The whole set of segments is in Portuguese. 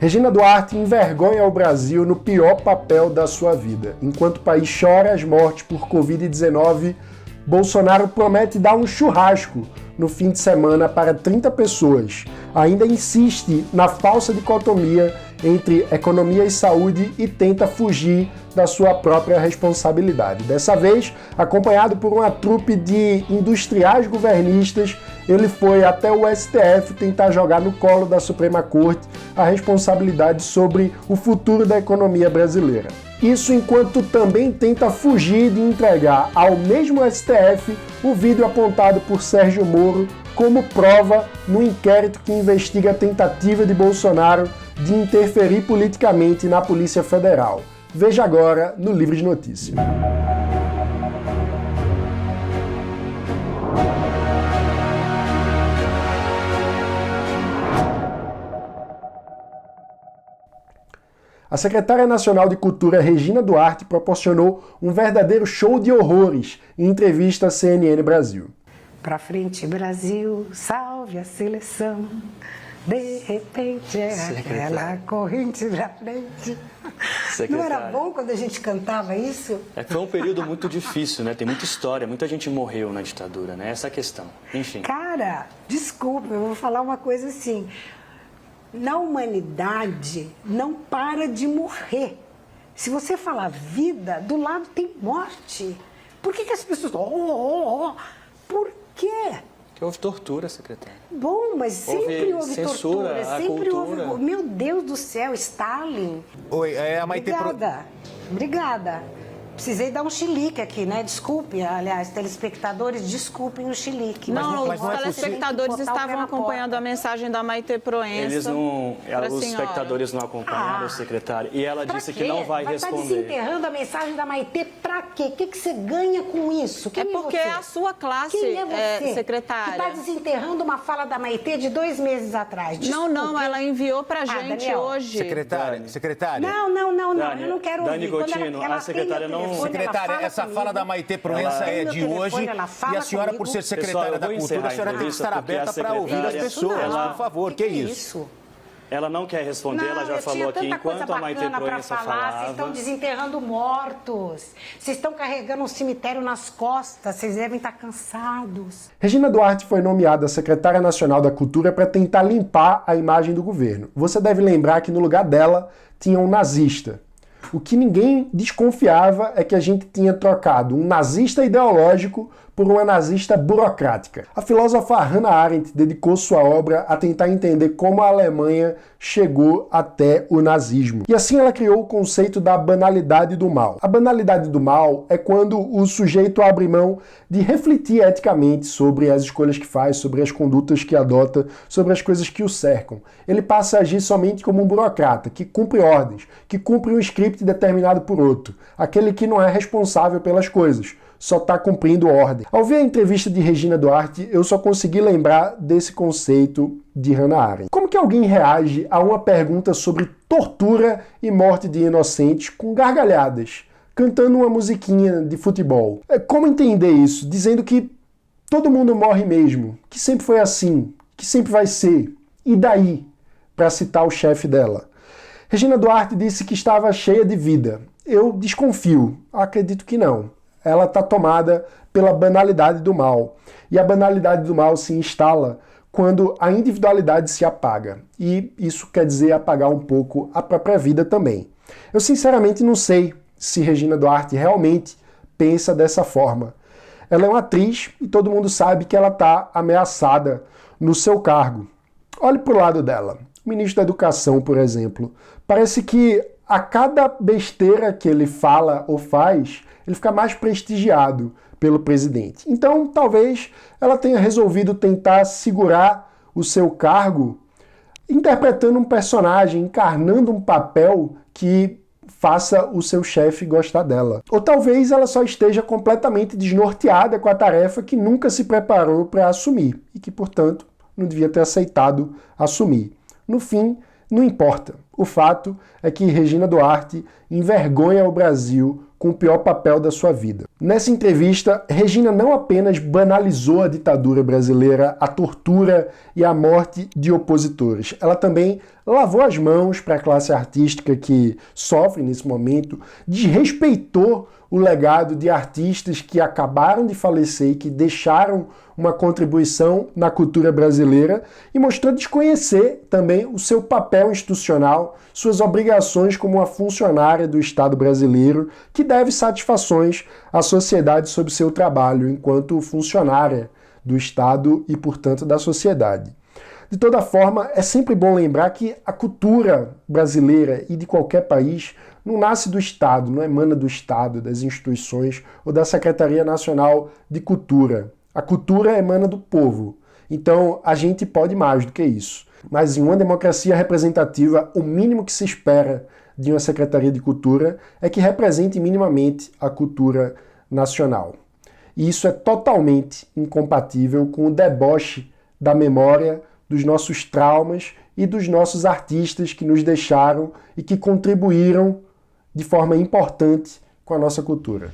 Regina Duarte envergonha o Brasil no pior papel da sua vida. Enquanto o país chora as mortes por Covid-19, Bolsonaro promete dar um churrasco no fim de semana para 30 pessoas. Ainda insiste na falsa dicotomia entre economia e saúde e tenta fugir da sua própria responsabilidade. Dessa vez, acompanhado por uma trupe de industriais governistas, ele foi até o STF tentar jogar no colo da Suprema Corte a responsabilidade sobre o futuro da economia brasileira. Isso enquanto também tenta fugir de entregar ao mesmo STF o vídeo apontado por Sérgio Moro como prova no inquérito que investiga a tentativa de Bolsonaro de interferir politicamente na Polícia Federal. Veja agora no Livro de Notícias. A secretária nacional de Cultura, Regina Duarte, proporcionou um verdadeiro show de horrores em entrevista à CNN Brasil. Pra frente, Brasil, salve a seleção. De repente é aquela corrente pra frente. Não era bom quando a gente cantava isso? Foi um período muito difícil, né? Tem muita história, muita gente morreu na ditadura, né? Essa é a questão. Enfim. Cara, desculpa, eu vou falar uma coisa assim. Na humanidade, não para de morrer. Se você falar vida, do lado tem morte. Por que as pessoas... Por quê? Que houve tortura, secretária. Bom, mas sempre houve censura, tortura, sempre houve... Meu Deus do céu, Stalin. Oi, a Maitê... Obrigada. Precisei dar um chilique aqui, né? Desculpe, aliás, telespectadores, desculpem o chilique. Não, os telespectadores estavam acompanhando a mensagem da Maitê Proença. Os espectadores não acompanharam, secretária. E ela disse que não vai responder. Vai estar desenterrando a mensagem da Maitê pra quê? O que você ganha com isso? É porque é a sua classe, secretária. Que está desenterrando uma fala da Maitê de 2 meses atrás. Desculpe. Não, ela enviou pra gente Daniel. Hoje. Secretária. Não, Dani, eu não quero ouvir. Dani Gotino, a secretária não... Secretária, essa fala da Maitê Proença é de hoje e a senhora, por ser secretária da Cultura, a senhora tem que estar aberta para ouvir as pessoas, por favor. Que isso? Ela não quer responder, ela já falou aqui, enquanto a Maitê Proença falava... Vocês estão desenterrando mortos, vocês estão carregando um cemitério nas costas, vocês devem estar cansados. Regina Duarte foi nomeada secretária nacional da Cultura para tentar limpar a imagem do governo. Você deve lembrar que no lugar dela tinha um nazista. O que ninguém desconfiava é que a gente tinha trocado um nazista ideológico por uma nazista burocrática. A filósofa Hannah Arendt dedicou sua obra a tentar entender como a Alemanha chegou até o nazismo. E assim ela criou o conceito da banalidade do mal. A banalidade do mal é quando o sujeito abre mão de refletir eticamente sobre as escolhas que faz, sobre as condutas que adota, sobre as coisas que o cercam. Ele passa a agir somente como um burocrata, que cumpre ordens, que cumpre um script determinado por outro. Aquele que não é responsável pelas coisas, só está cumprindo ordem. Ao ver a entrevista de Regina Duarte, eu só consegui lembrar desse conceito de Hannah Arendt. Como que alguém reage a uma pergunta sobre tortura e morte de inocentes com gargalhadas, cantando uma musiquinha de futebol? Como entender isso? Dizendo que todo mundo morre mesmo, que sempre foi assim, que sempre vai ser. E daí? Para citar o chefe dela. Regina Duarte disse que estava cheia de vida. Eu desconfio, acredito que não. Ela está tomada pela banalidade do mal. E a banalidade do mal se instala quando a individualidade se apaga. E isso quer dizer apagar um pouco a própria vida também. Eu sinceramente não sei se Regina Duarte realmente pensa dessa forma. Ela é uma atriz e todo mundo sabe que ela está ameaçada no seu cargo. Olhe para o lado dela. O ministro da Educação, por exemplo. Parece que a cada besteira que ele fala ou faz, ele fica mais prestigiado pelo presidente. Então, talvez ela tenha resolvido tentar segurar o seu cargo interpretando um personagem, encarnando um papel que faça o seu chefe gostar dela. Ou talvez ela só esteja completamente desnorteada com a tarefa que nunca se preparou para assumir e que, portanto, não devia ter aceitado assumir. No fim, não importa. O fato é que Regina Duarte envergonha o Brasil com o pior papel da sua vida. Nessa entrevista, Regina não apenas banalizou a ditadura brasileira, a tortura e a morte de opositores, ela também lavou as mãos para a classe artística que sofre nesse momento, desrespeitou o legado de artistas que acabaram de falecer e que deixaram uma contribuição na cultura brasileira e mostrou desconhecer também o seu papel institucional, suas obrigações como uma funcionária do Estado brasileiro que deve satisfações à sociedade sobre seu trabalho enquanto funcionária do Estado e, portanto, da sociedade. De toda forma, é sempre bom lembrar que a cultura brasileira e de qualquer país não nasce do Estado, não emana do Estado, das instituições ou da Secretaria Nacional de Cultura. A cultura emana do povo. Então, a gente pode mais do que isso. Mas em uma democracia representativa, o mínimo que se espera de uma Secretaria de Cultura é que represente minimamente a cultura nacional. E isso é totalmente incompatível com o deboche da memória, dos nossos traumas e dos nossos artistas que nos deixaram e que contribuíram de forma importante com a nossa cultura.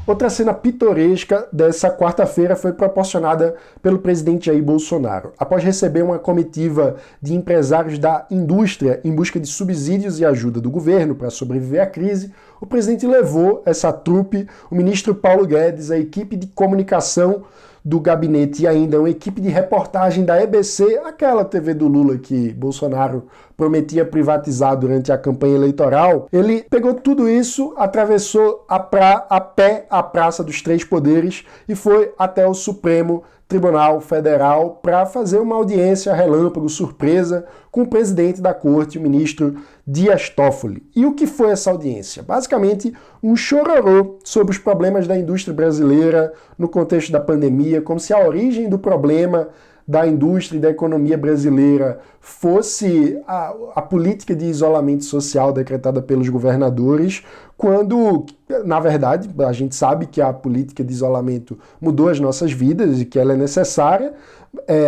Outra cena pitoresca dessa quarta-feira foi proporcionada pelo presidente Jair Bolsonaro. Após receber uma comitiva de empresários da indústria em busca de subsídios e ajuda do governo para sobreviver à crise, o presidente levou essa trupe, o ministro Paulo Guedes, a equipe de comunicação do gabinete e ainda uma equipe de reportagem da EBC, aquela TV do Lula que Bolsonaro prometia privatizar durante a campanha eleitoral. Ele pegou tudo isso, atravessou a pé a Praça dos Três Poderes e foi até o Supremo Tribunal Federal para fazer uma audiência relâmpago, surpresa, com o presidente da corte, o ministro Dias Toffoli. E o que foi essa audiência? Basicamente, um chororô sobre os problemas da indústria brasileira no contexto da pandemia, como se a origem do problema da indústria e da economia brasileira fosse a política de isolamento social decretada pelos governadores, quando, na verdade, a gente sabe que a política de isolamento mudou as nossas vidas e que ela é necessária,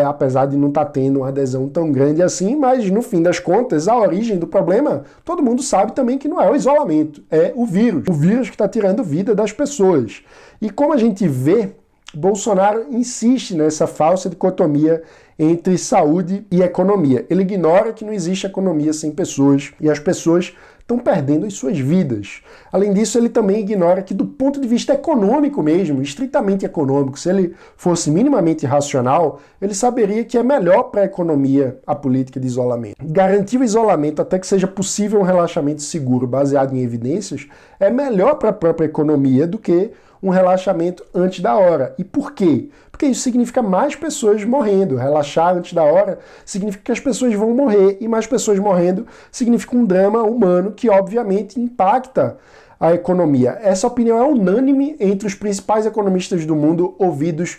apesar de não estar tendo uma adesão tão grande assim, mas, no fim das contas, a origem do problema, todo mundo sabe também que não é o isolamento, é o vírus que está tirando vida das pessoas. E como a gente vê, Bolsonaro insiste nessa falsa dicotomia entre saúde e economia. Ele ignora que não existe economia sem pessoas e as pessoas estão perdendo as suas vidas. Além disso, ele também ignora que, do ponto de vista econômico mesmo, estritamente econômico, se ele fosse minimamente racional, ele saberia que é melhor para a economia a política de isolamento. Garantir o isolamento até que seja possível um relaxamento seguro baseado em evidências é melhor para a própria economia do que um relaxamento antes da hora. E por quê? Porque isso significa mais pessoas morrendo. Relaxar antes da hora significa que as pessoas vão morrer, e mais pessoas morrendo significa um drama humano que, obviamente, impacta a economia. Essa opinião é unânime entre os principais economistas do mundo ouvidos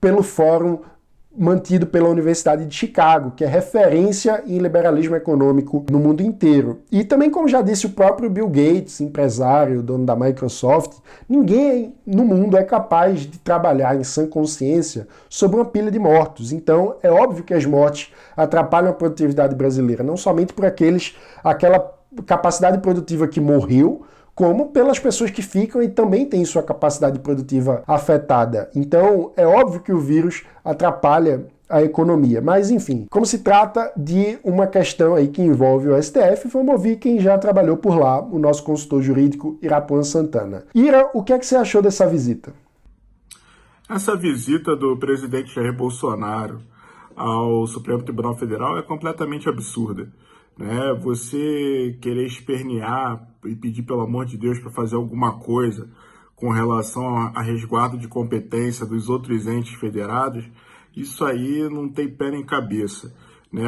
pelo Fórum mantido pela Universidade de Chicago, que é referência em liberalismo econômico no mundo inteiro. E também, como já disse o próprio Bill Gates, empresário, dono da Microsoft, ninguém no mundo é capaz de trabalhar em sã consciência sobre uma pilha de mortos. Então, é óbvio que as mortes atrapalham a produtividade brasileira, não somente por aquela capacidade produtiva que morreu, como pelas pessoas que ficam e também têm sua capacidade produtiva afetada. Então, é óbvio que o vírus atrapalha a economia. Mas, enfim, como se trata de uma questão aí que envolve o STF, vamos ouvir quem já trabalhou por lá, o nosso consultor jurídico Irapuan Santana. Ira, o que é que você achou dessa visita? Essa visita do presidente Jair Bolsonaro ao Supremo Tribunal Federal é completamente absurda. Você querer espernear e pedir, pelo amor de Deus, para fazer alguma coisa com relação a resguardo de competência dos outros entes federados, isso aí não tem pé nem cabeça.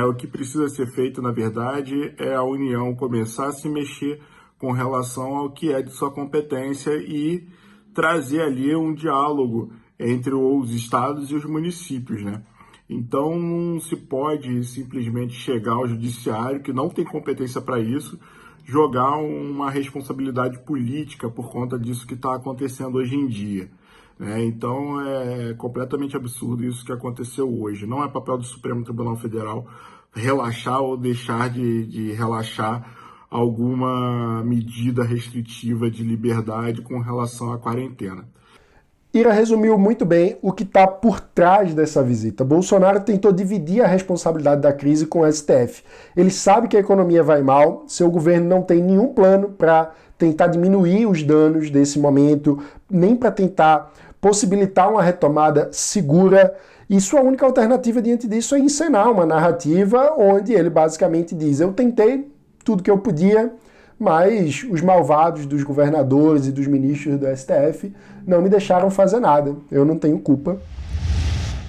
O que precisa ser feito, na verdade, é a União começar a se mexer com relação ao que é de sua competência e trazer ali um diálogo entre os estados e os municípios, Então, não se pode simplesmente chegar ao judiciário, que não tem competência para isso, jogar uma responsabilidade política por conta disso que está acontecendo hoje em dia. Então, é completamente absurdo isso que aconteceu hoje. Não é papel do Supremo Tribunal Federal relaxar ou deixar de relaxar alguma medida restritiva de liberdade com relação à quarentena. Ira resumiu muito bem o que está por trás dessa visita. Bolsonaro tentou dividir a responsabilidade da crise com o STF. Ele sabe que a economia vai mal, seu governo não tem nenhum plano para tentar diminuir os danos desse momento, nem para tentar possibilitar uma retomada segura, e sua única alternativa diante disso é encenar uma narrativa onde ele basicamente diz: eu tentei tudo que eu podia, mas os malvados dos governadores e dos ministros do STF não me deixaram fazer nada. Eu não tenho culpa.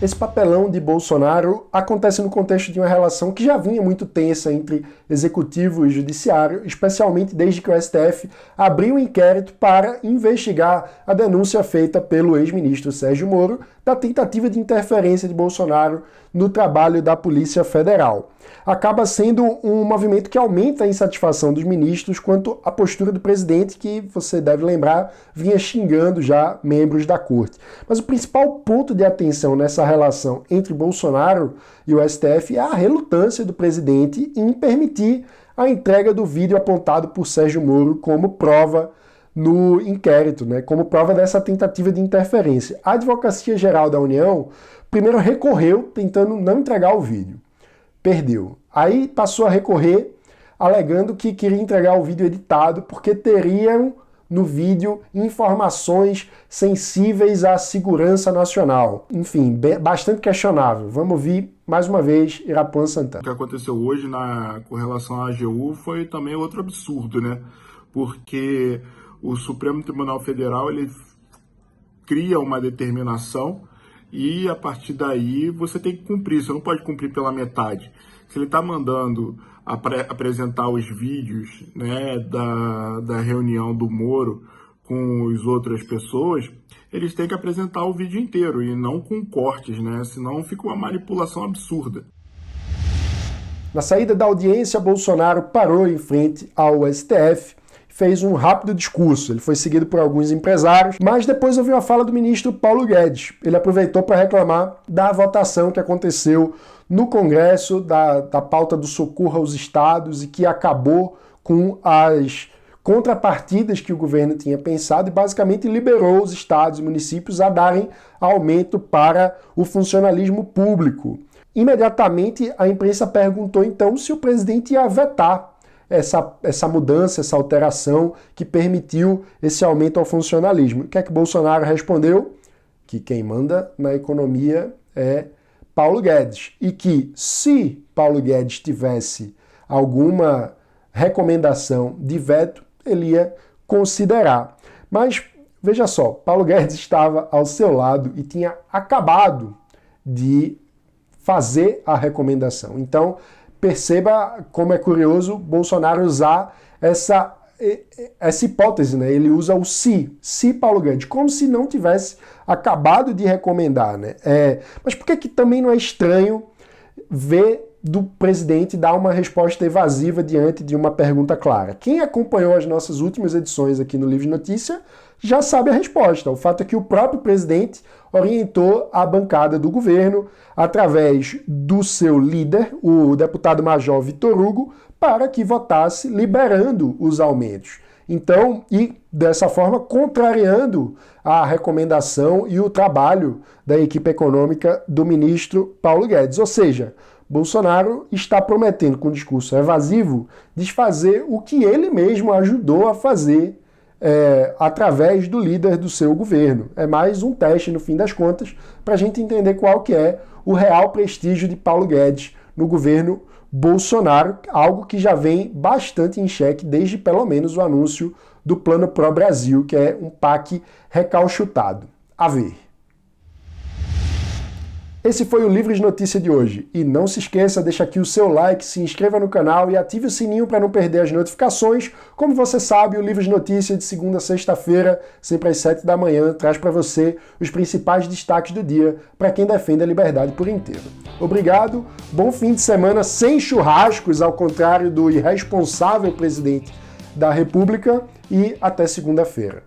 Esse papelão de Bolsonaro acontece no contexto de uma relação que já vinha muito tensa entre executivo e judiciário, especialmente desde que o STF abriu um inquérito para investigar a denúncia feita pelo ex-ministro Sérgio Moro da tentativa de interferência de Bolsonaro no trabalho da Polícia Federal. Acaba sendo um movimento que aumenta a insatisfação dos ministros quanto à postura do presidente, que, você deve lembrar, vinha xingando já membros da corte. Mas o principal ponto de atenção nessa relação entre Bolsonaro e o STF é a relutância do presidente em permitir a entrega do vídeo apontado por Sérgio Moro como prova no inquérito, como prova dessa tentativa de interferência. A Advocacia Geral da União primeiro recorreu tentando não entregar o vídeo. Perdeu. Aí passou a recorrer, alegando que queria entregar o vídeo editado porque teriam no vídeo informações sensíveis à segurança nacional. Enfim, bastante questionável. Vamos ouvir mais uma vez Irapuan Santana. O que aconteceu hoje com relação à AGU foi também outro absurdo, Porque o Supremo Tribunal Federal ele cria uma determinação e a partir daí você tem que cumprir, você não pode cumprir pela metade. Se ele está mandando apresentar os vídeos da reunião do Moro com as outras pessoas, eles têm que apresentar o vídeo inteiro e não com cortes, senão fica uma manipulação absurda. Na saída da audiência, Bolsonaro parou em frente ao STF, fez um rápido discurso. Ele foi seguido por alguns empresários, mas depois ouviu a fala do ministro Paulo Guedes. Ele aproveitou para reclamar da votação que aconteceu no Congresso, da pauta do socorro aos estados e que acabou com as contrapartidas que o governo tinha pensado e basicamente liberou os estados e municípios a darem aumento para o funcionalismo público. Imediatamente, a imprensa perguntou então se o presidente ia vetar essa mudança, essa alteração que permitiu esse aumento ao funcionalismo. O que é que Bolsonaro respondeu? Que quem manda na economia é Paulo Guedes. E que se Paulo Guedes tivesse alguma recomendação de veto, ele ia considerar. Mas, veja só, Paulo Guedes estava ao seu lado e tinha acabado de fazer a recomendação. Então, perceba como é curioso Bolsonaro usar essa hipótese, Ele usa o se Paulo Guedes, como se não tivesse acabado de recomendar, Mas por que também não é estranho ver do presidente dar uma resposta evasiva diante de uma pergunta clara? Quem acompanhou as nossas últimas edições aqui no Livre de Notícia já sabe a resposta. O fato é que o próprio presidente orientou a bancada do governo, através do seu líder, o deputado-major Vitor Hugo, para que votasse liberando os aumentos. Então, e dessa forma, contrariando a recomendação e o trabalho da equipe econômica do ministro Paulo Guedes. Ou seja, Bolsonaro está prometendo, com um discurso evasivo, desfazer o que ele mesmo ajudou a fazer através do líder do seu governo. É mais um teste, no fim das contas, para a gente entender qual que é o real prestígio de Paulo Guedes no governo Bolsonaro, algo que já vem bastante em xeque desde pelo menos o anúncio do Plano Pro Brasil, que é um PAC recalchutado. A ver. Esse foi o Livre de Notícia de hoje. E não se esqueça, deixa aqui o seu like, se inscreva no canal e ative o sininho para não perder as notificações. Como você sabe, o Livre de Notícia de segunda a sexta-feira, sempre às 7 da manhã, traz para você os principais destaques do dia para quem defende a liberdade por inteiro. Obrigado, bom fim de semana sem churrascos, ao contrário do irresponsável presidente da República, e até segunda-feira.